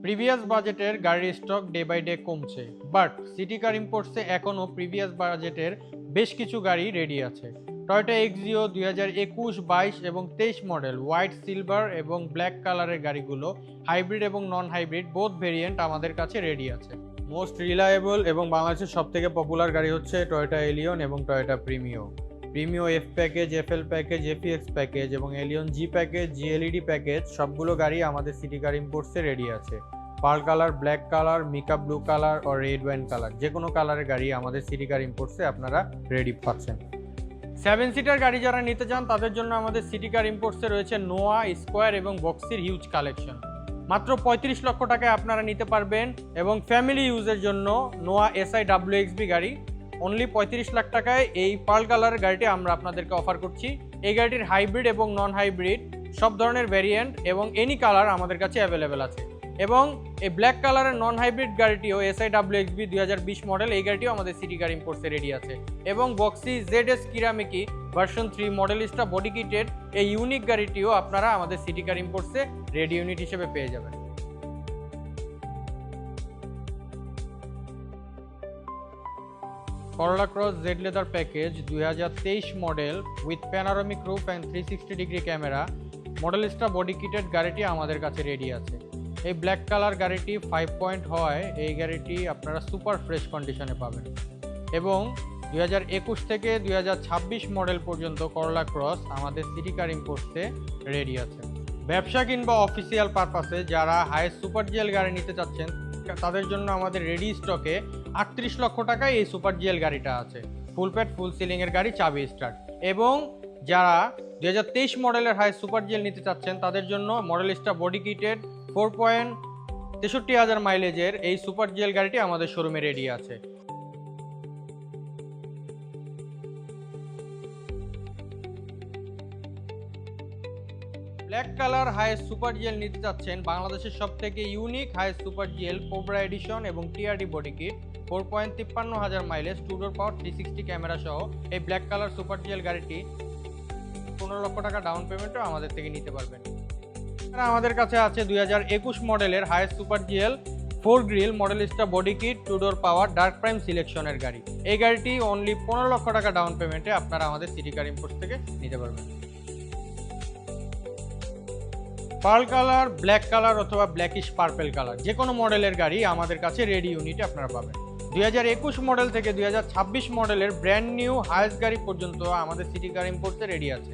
Previous বাজেটের গাড়ির stock day by day কমছে, বাট সিটি কার ইম্পোর্টসে এখনও প্রিভিয়াস বাজেটের বেশ কিছু গাড়ি রেডি আছে। টয়োটা এক্সিও 2021, 22 এবং 23 মডেল হোয়াইট, সিলভার এবং ব্ল্যাক কালারের গাড়িগুলো হাইব্রিড এবং নন হাইব্রিড বোথ ভেরিয়েন্ট আমাদের কাছে রেডি আছে। মোস্ট রিলায়েবল এবং বাংলাদেশের সবথেকে পপুলার গাড়ি হচ্ছে টয়োটা এলিয়ন এবং Toyota Premio. Premio F package, FL package, F EX package এবং Allion G package, G LED package সবগুলো গাড়ি আমাদের সিটি কার ইম্পোর্টসে রেডি আছে। Pearl colour, black colour, mica blue colour ও রেড ওয়াইন কালার যে কোনো কালারের গাড়ি আমাদের সিটি কার ইম্পোর্টসে আপনারা রেডি পাচ্ছেন। 7 সিটার গাড়ি যারা নিতে চান তাদের জন্য আমাদের সিটি কার ইম্পোর্টসে রয়েছে নোয়া, স্কোয়ার এবং বক্সির হিউজ কালেকশন। মাত্র 35 লক্ষ টাকায় আপনারা নিতে পারবেন এবং ফ্যামিলি ইউজের জন্য নোয়া এসআই ডাব্লিউএক্সবি গাড়ি অনলি 35 লাখ টাকায় এই পার্ল কালারের গাড়িটি আমরা আপনাদেরকে অফার করছি। এই গাড়িটির হাইব্রিড এবং নন হাইব্রিড সব ধরনের ভ্যারিয়েন্ট এবং এনি কালার আমাদের কাছে অ্যাভেলেবেল আছে। এবং এই ব্ল্যাক কালারের নন হাইব্রিড গাড়িটিও এসআই ডাব্লিউএক্সবি 2020 মডেল, এই গাড়িটিও আমাদের সিটি কার ইম্পোর্টসে রেডি আছে। এবং boxy ZS Kirameki version 3 Modellista body kitted এই ইউনিক গাড়িটিও আপনারা আমাদের সিটি কার ইম্পোর্টসে রেডি ইউনিট হিসেবে পেয়ে যাবেন। Corolla cross Z leather package 2023 model with panoramic roof and 360 degree camera Modellista body kitted গাড়িটি আমাদের কাছে রেডি আছে। এই ব্ল্যাক কালার গাড়িটি 5 পয়েন্ট হয়, এই গাড়িটি আপনারা সুপার ফ্রেশ কন্ডিশনে পাবেন। এবং 2021 থেকে 2026 মডেল পর্যন্ত করলা ক্রস আমাদের সিটি কার ইম্পোর্টসে রেডি আছে। ব্যবসা কিংবা অফিসিয়াল পারপাসে যারা হাইয়েস্ট সুপার জিএল গাড়ি নিতে চাচ্ছেন তাদের জন্য আমাদের রেডি স্টকে 38 লক্ষ টাকায় এই সুপার জিএল গাড়িটা আছে। ফুল প্যাড ফুল সিলিংয়ের গাড়ি, চাবি স্টার্ট। এবং যারা 2023 মডেলের হাই সুপার জিএল নিতে চাচ্ছেন তাদের জন্য মডেলিস্টা বডি কিটেড 4,63,000 মাইলেজের এই সুপার জিএল গাড়িটি আমাদের শোরুমে রেডি আছে। Black colour highest super GL নিতে চাচ্ছেন, বাংলাদেশের সবথেকে unique highest super GL cobra edition এবং TRD body kit 4,53,000 mileage, 2 door power, 360 camera সহ এই ব্ল্যাক কালার সুপার জিএল গাড়িটি 15 লক্ষ টাকা ডাউন পেমেন্টও আমাদের থেকে নিতে পারবেন। আমাদের কাছে আছে 2021 মডেলের highest super GL 4 grill Modellista body kit, 2 door পাওয়ার, ডার্ক প্রাইম সিলেকশনের গাড়ি। এই গাড়িটি অনলি 15 লক্ষ টাকা ডাউন পেমেন্টে আপনারা আমাদের সিটি কার ইম্পোর্টস থেকে নিতে পারবেন। পার্ল কালার, ব্ল্যাক কালার অথবা ব্ল্যাকিশ পার্পেল কালার যে কোনো মডেলের গাড়ি আমাদের কাছে রেডি ইউনিটে আপনারা পাবেন। 2021 মডেল থেকে 2026 মডেলের ব্র্যান্ড নিউ হাইয়েস্ট গাড়ি পর্যন্ত আমাদের সিটি কার ইম্পোর্টসে রেডি আছে।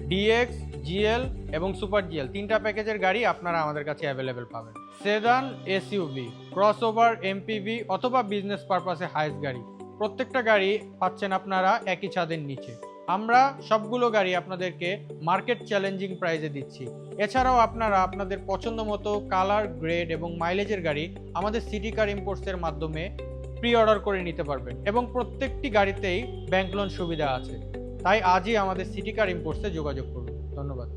ডিএক্স, জিএল এবং সুপার জিএল তিনটা প্যাকেজের গাড়ি আপনারা আমাদের কাছে অ্যাভেলেবেল পাবেন। সেদান, এসইউভি, ক্রসওভার, এমপিভি অথবা বিজনেস পারপাসে হাইয়েস্ট গাড়ি প্রত্যেকটা গাড়ি পাচ্ছেন আপনারা একই ছাদের নিচে। আমরা সবগুলো গাড়ি আপনাদেরকে মার্কেট চ্যালেঞ্জিং প্রাইসে দিচ্ছি। এছাড়াও আপনারা আপনাদের পছন্দ মতো কালার, গ্রেড এবং মাইলেজের গাড়ি আমাদের সিটি কার ইম্পোর্টসের মাধ্যমে প্রি অর্ডার করে নিতে পারবেন এবং প্রত্যেকটি গাড়িতেই ব্যাংক লোন সুবিধা আছে। তাই আজই আমাদের সিটি কার ইম্পোর্টসে যোগাযোগ করুন। ধন্যবাদ।